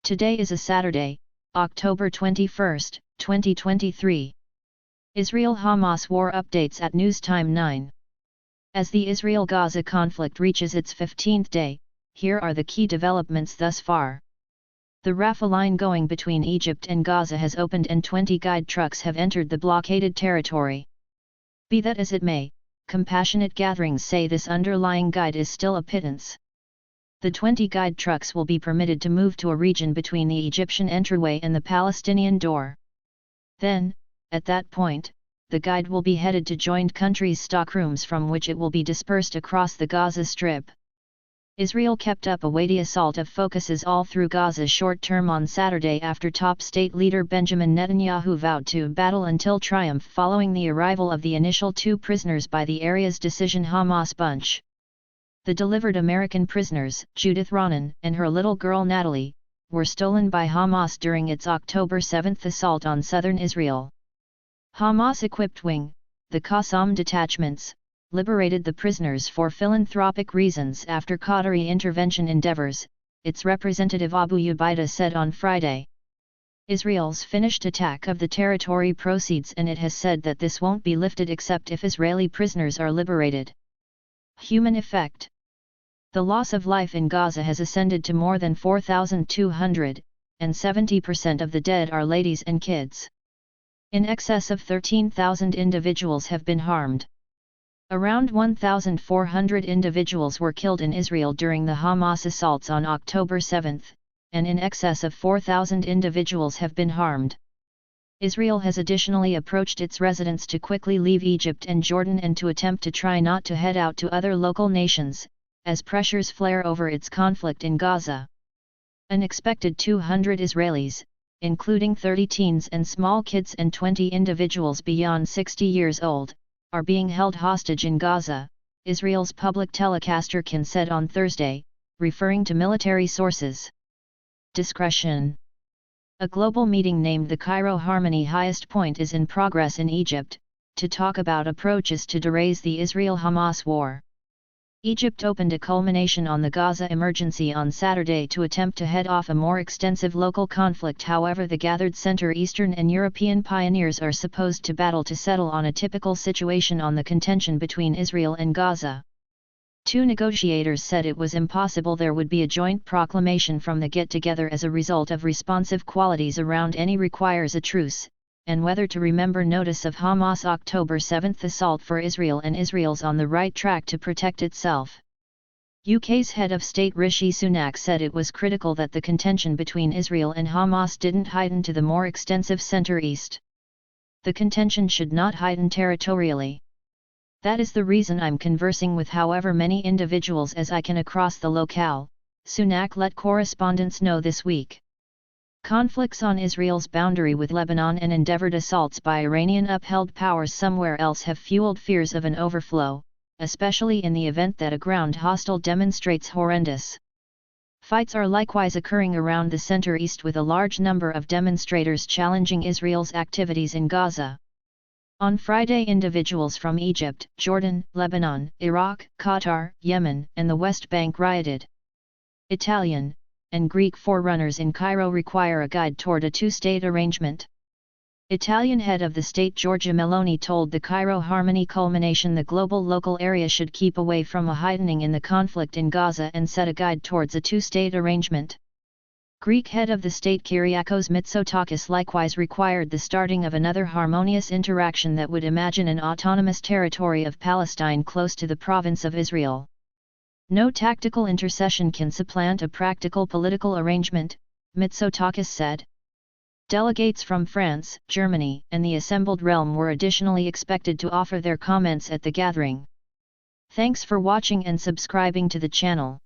Today is a Saturday, October 21, 2023. Israel-Hamas War Updates at News Time 9. As the Israel-Gaza conflict reaches its 15th day, here are the key developments thus far. The Rafah line going between Egypt and Gaza has opened and 20 guide trucks have entered the blockaded territory. Be that as it may, compassionate gatherings say this underlying guide is still a pittance. The 20 guide trucks will be permitted to move to a region between the Egyptian entryway and the Palestinian door. Then, at that point, the guide will be headed to joined countries' stockrooms from which it will be dispersed across the Gaza Strip. Israel kept up a weighty assault of focuses all through Gaza short term on Saturday after top state leader Benjamin Netanyahu vowed to battle until triumph following the arrival of the initial 2 prisoners by the area's decision Hamas bunch. The delivered American prisoners, Judith Ronan and her little girl Natalie, were stolen by Hamas during its October 7 assault on southern Israel. Hamas-equipped wing, the Qassam detachments, liberated the prisoners for philanthropic reasons after Qatari intervention endeavors, its representative Abu Ubaida said on Friday. Israel's finished attack of the territory proceeds and it has said that this won't be lifted except if Israeli prisoners are liberated. Human effect. The loss of life in Gaza has ascended to more than 4,200, and 70% of the dead are ladies and kids. In excess of 13,000 individuals have been harmed. Around 1,400 individuals were killed in Israel during the Hamas assaults on October 7, and in excess of 4,000 individuals have been harmed. Israel has additionally approached its residents to quickly leave Egypt and Jordan and to attempt to try not to head out to other local nations, as pressures flare over its conflict in Gaza. An expected 200 Israelis, including 30 teens and small kids and 20 individuals beyond 60 years old, are being held hostage in Gaza, Israel's public telecaster Kan said on Thursday, referring to military sources. Discretion. A global meeting named the Cairo Harmony Highest Point is in progress in Egypt, to talk about approaches to deraise the Israel-Hamas war. Egypt opened a culmination on the Gaza emergency on Saturday to attempt to head off a more extensive local conflict. However, the gathered Centre Eastern and European pioneers are supposed to battle to settle on a typical situation on the contention between Israel and Gaza. 2 negotiators said it was impossible there would be a joint proclamation from the get-together as a result of responsive qualities around any requires a truce, and whether to remember notice of Hamas' October 7 assault for Israel and Israel's on the right track to protect itself. UK's head of state Rishi Sunak said it was critical that the contention between Israel and Hamas didn't heighten to the more extensive Centre East. The contention should not heighten territorially. That is the reason I'm conversing with however many individuals as I can across the locale, Sunak let correspondents know this week. Conflicts on Israel's boundary with Lebanon and endeavored assaults by Iranian-upheld powers somewhere else have fueled fears of an overflow, especially in the event that a ground hostile demonstrates horrendous. Fights are likewise occurring around the Centre East with a large number of demonstrators challenging Israel's activities in Gaza. On Friday, individuals from Egypt, Jordan, Lebanon, Iraq, Qatar, Yemen, and the West Bank rioted. Italian and Greek forerunners in Cairo require a guide toward a 2-state arrangement. Italian head of the state Giorgia Meloni told the Cairo Harmony culmination the global local area should keep away from a heightening in the conflict in Gaza and set a guide towards a 2-state arrangement. Greek head of the state Kyriakos Mitsotakis likewise required the starting of another harmonious interaction that would imagine an autonomous territory of Palestine close to the province of Israel. No tactical intercession can supplant a practical political arrangement, Mitsotakis said. Delegates from France, Germany, and the assembled realm were additionally expected to offer their comments at the gathering. Thanks for watching and subscribing to the channel.